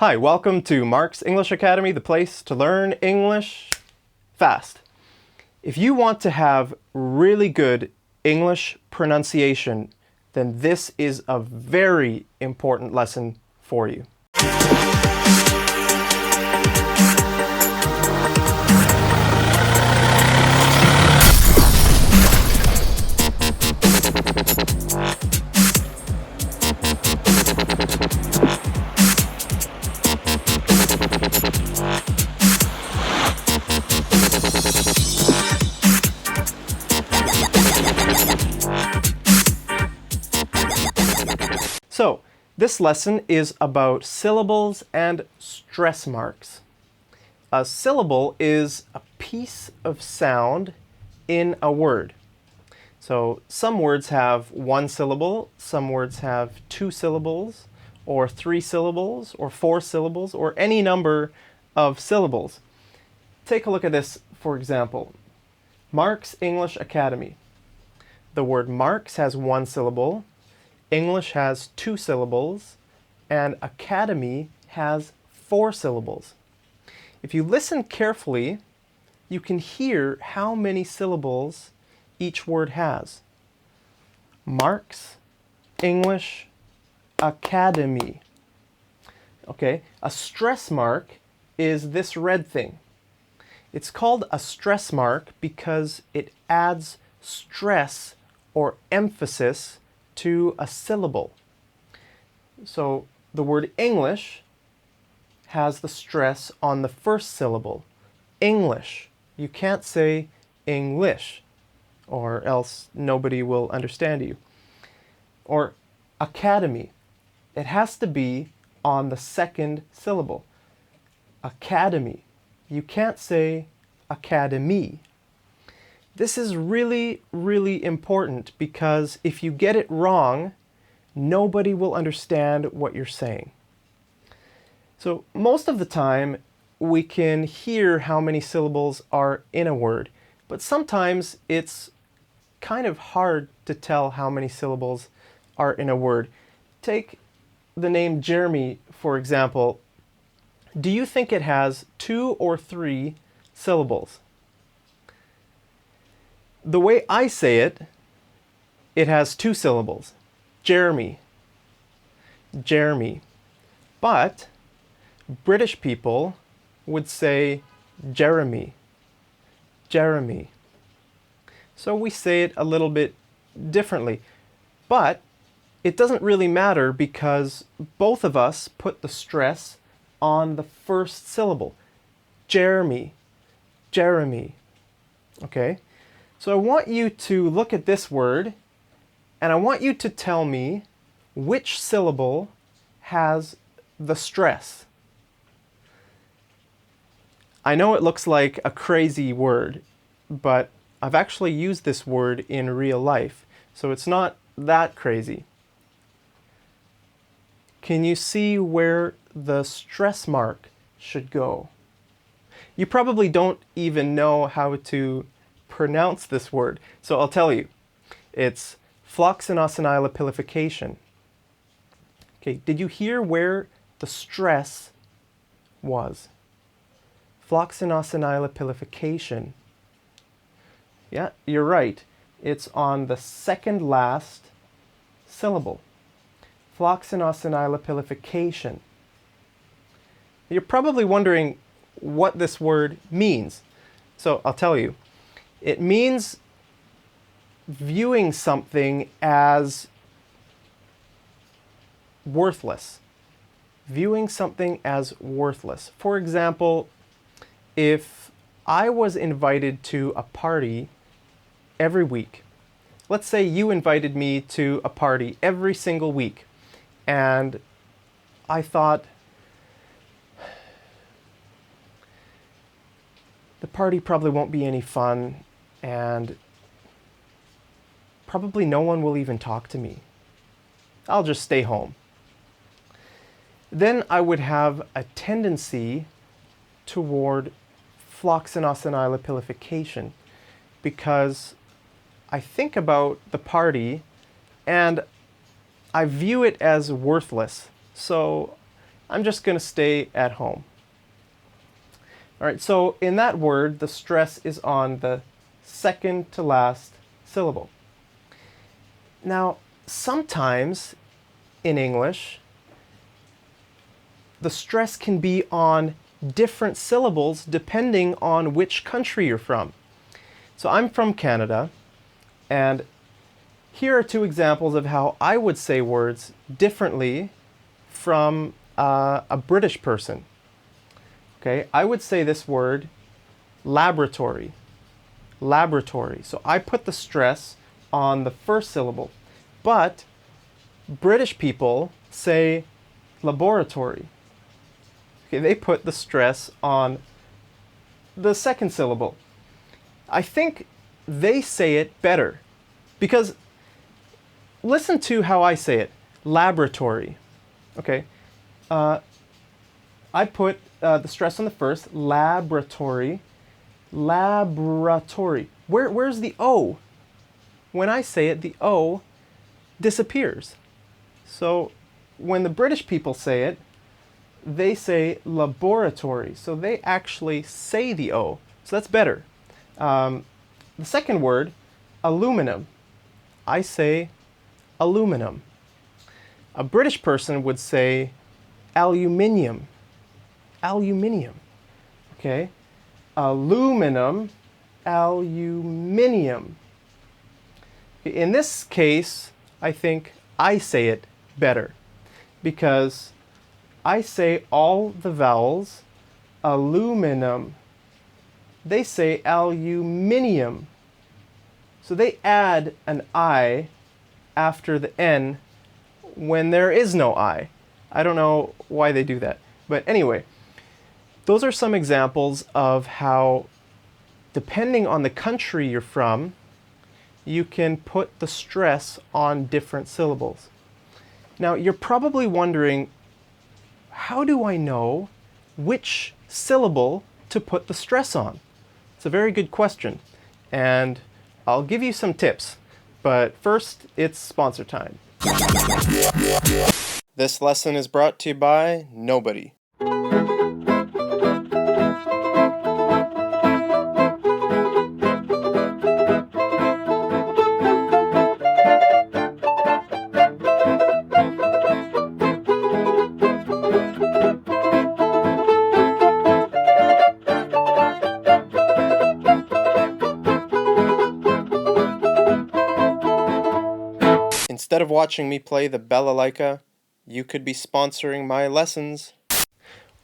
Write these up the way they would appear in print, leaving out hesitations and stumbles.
Hi, welcome to Mark's English Academy, the place to learn English fast. If you want to have really good English pronunciation, then this is a very important lesson for you. So, this lesson is about syllables and stress marks. A syllable is a piece of sound in a word. So, some words have one syllable, some words have two syllables, or three syllables, or four syllables, or any number of syllables. Take a look at this, for example. Mark's English Academy. The word Mark's has one syllable, English has two syllables, and Academy has four syllables. If you listen carefully, you can hear how many syllables each word has. Mark's English Academy. Okay, a stress mark is this red thing. It's called a stress mark because it adds stress or emphasis to a syllable. So the word English has the stress on the first syllable. English. You can't say English, or else nobody will understand you. Or academy. It has to be on the second syllable. Academy. You can't say academy. This is really, really important because if you get it wrong, nobody will understand what you're saying. So most of the time, we can hear how many syllables are in a word, but sometimes it's kind of hard to tell how many syllables are in a word. Take the name Jeremy, for example. Do you think it has 2 or 3 syllables? The way I say it, it has 2 syllables. Jeremy. Jeremy. But British people would say Jeremy. Jeremy. So we say it a little bit differently. But it doesn't really matter because both of us put the stress on the first syllable. Jeremy. Jeremy. Okay? So I want you to look at this word and I want you to tell me which syllable has the stress. I know it looks like a crazy word, but I've actually used this word in real life, so it's not that crazy. Can you see where the stress mark should go? You probably don't even know how to pronounce this word, so I'll tell you. It's floxinosinylipilification. Okay, did you hear where the stress was? Floxinosinylipilification. Yeah, you're right. It's on the second last syllable. Floxinosinylipilification. You're probably wondering what this word means. So I'll tell you. It means viewing something as worthless. Viewing something as worthless. For example, if I was invited to a party every week, let's say you invited me to a party every single week, and I thought, the party probably won't be any fun, and probably no one will even talk to me. I'll just stay home. Then I would have a tendency toward floxinosinylipilification because I think about the party and I view it as worthless. So I'm just going to stay at home. All right, so in that word, the stress is on the second to last syllable. Now, sometimes in English, the stress can be on different syllables depending on which country you're from. So I'm from Canada, and here are two examples of how I would say words differently from a British person. Okay, I would say this word laboratory. Laboratory. So I put the stress on the first syllable. But British people say laboratory. Okay, they put the stress on the second syllable. I think they say it better because listen to how I say it. Laboratory. Okay. I put the stress on the first, laboratory. Laboratory. Where's the O? When I say it, the O disappears. So when the British people say it, they say laboratory. So they actually say the O. So that's better. The second word, aluminum. I say aluminum. A British person would say aluminium. Aluminium. Okay? Aluminum, aluminium. In this case, I think I say it better because I say all the vowels, aluminum. They say aluminium. So they add an I after the N when there is no I. I don't know why they do that. But anyway, those are some examples of how, depending on the country you're from, you can put the stress on different syllables. Now, you're probably wondering, how do I know which syllable to put the stress on? It's a very good question, and I'll give you some tips. But first, it's sponsor time. This lesson is brought to you by nobody. Instead of watching me play the balalaika, you could be sponsoring my lessons.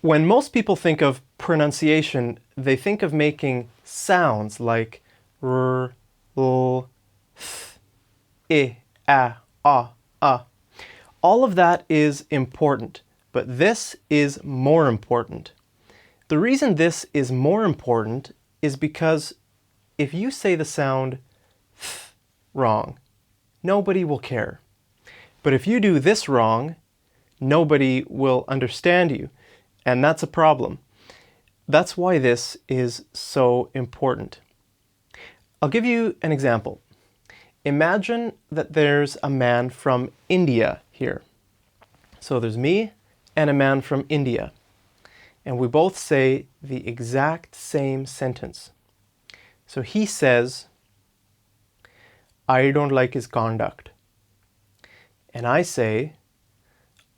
When most people think of pronunciation, they think of making sounds like r, l, th, I, a. All of that is important, but this is more important. The reason this is more important is because if you say the sound th wrong, nobody will care. But if you do this wrong, nobody will understand you, and that's a problem. That's why this is so important. I'll give you an example. Imagine that there's a man from India here. So there's me and a man from India, and we both say the exact same sentence. So he says, I don't like his conduct. And I say,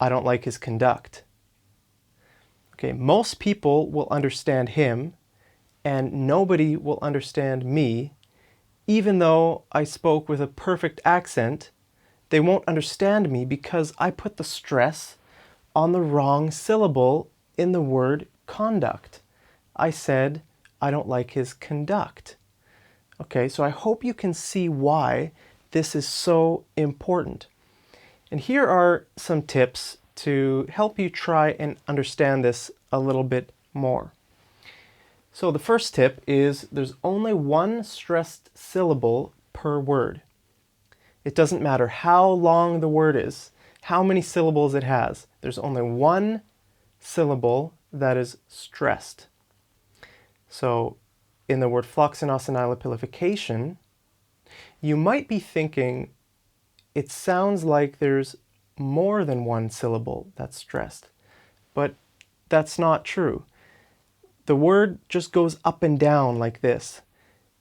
I don't like his conduct. Okay, most people will understand him, and nobody will understand me. Even though I spoke with a perfect accent, they won't understand me because I put the stress on the wrong syllable in the word conduct. I said, I don't like his conduct. Okay, so I hope you can see why this is so important. And here are some tips to help you try and understand this a little bit more. So the first tip is there's only one stressed syllable per word. It doesn't matter how long the word is, how many syllables it has. There's only one syllable that is stressed. So in the word floxinosinylipilification, you might be thinking it sounds like there's more than one syllable that's stressed. but that's not true. The word just goes up and down like this.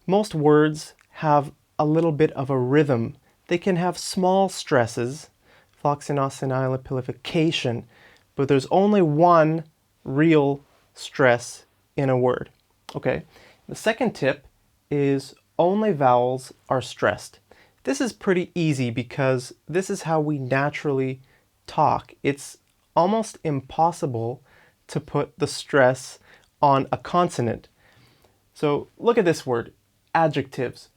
Most words have a little bit of a rhythm. They can have small stresses, floxinosinylipilification, but there's only one real stress in a word. Okay, the second tip is only vowels are stressed. This is pretty easy because this is how we naturally talk. It's almost impossible to put the stress on a consonant. So look at this word, adjectives.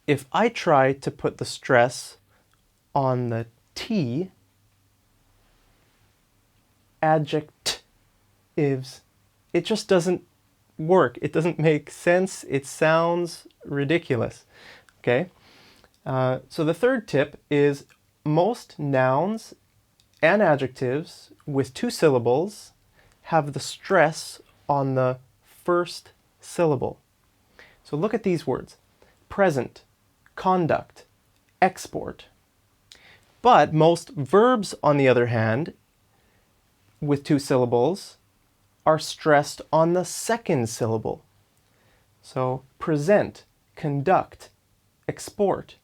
If I try to put the stress on the T, adjectives, it just doesn't work. It doesn't make sense. It sounds ridiculous. Okay? So the third tip is most nouns and adjectives with 2 syllables have the stress on the first syllable. So look at these words: present, conduct, export. But most verbs, on the other hand, with 2 syllables, are stressed on the second syllable. So present, conduct, export.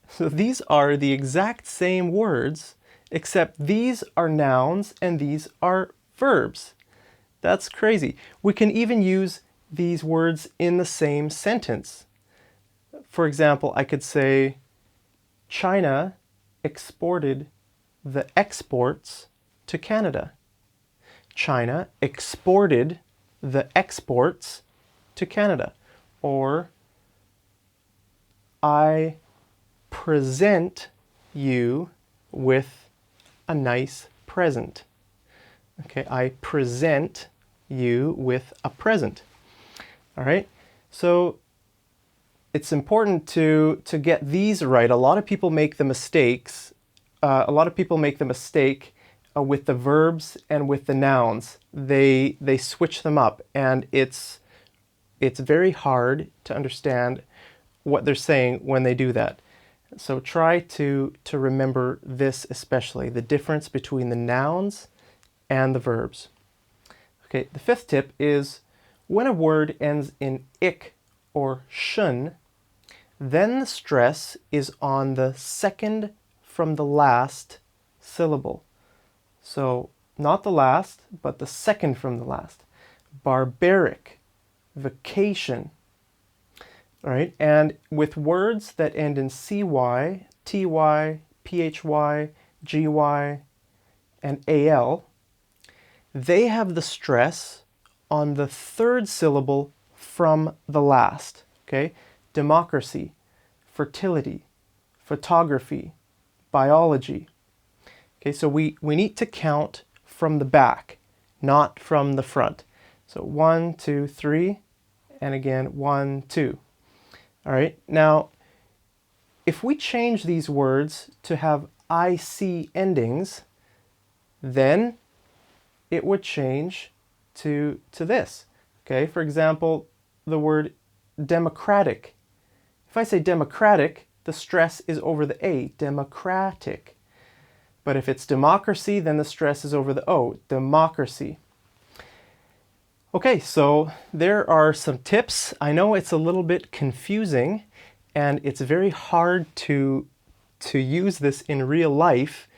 So these are the exact same words, except these are nouns and these are verbs. That's crazy. We can even use these words in the same sentence. For example, I could say, China exported the exports to Canada. China exported the exports to Canada. Or, I present you with a nice present. Okay, I present you with a present. All right, so it's important to get these right. A lot of people make the mistakes. A lot of people make the mistake with the verbs and with the nouns. They switch them up, and it's very hard to understand what they're saying when they do that. So try to remember this especially, the difference between the nouns and the verbs. Okay, the fifth tip is when a word ends in ik or shun, then the stress is on the second from the last syllable. So not the last, but the second from the last. Barbaric, vacation. All right, and with words that end in cy, ty, phy, gy, and al, they have the stress on the third syllable from the last. Okay, democracy, fertility, photography, biology. Okay, so we need to count from the back, not from the front. So 1, 2, 3, and again 1, 2. All right, now if we change these words to have IC endings, then it would change to this. Okay, for example, the word democratic. If I say democratic, the stress is over the A, democratic. But if it's democracy, then the stress is over the O, democracy. Okay, so there are some tips. I know it's a little bit confusing, and it's very hard to use this in real life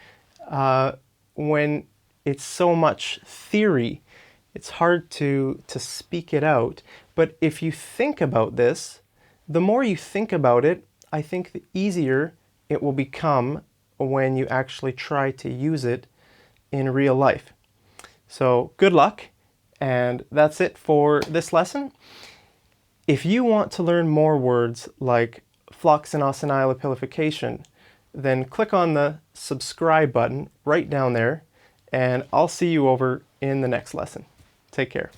when it's so much theory. It's hard to speak it out. But if you think about this, the more you think about it, I think the easier it will become when you actually try to use it in real life. So good luck, and that's it for this lesson. If you want to learn more words like floxinosinylipilification, then click on the subscribe button right down there, and I'll see you over in the next lesson. Take care.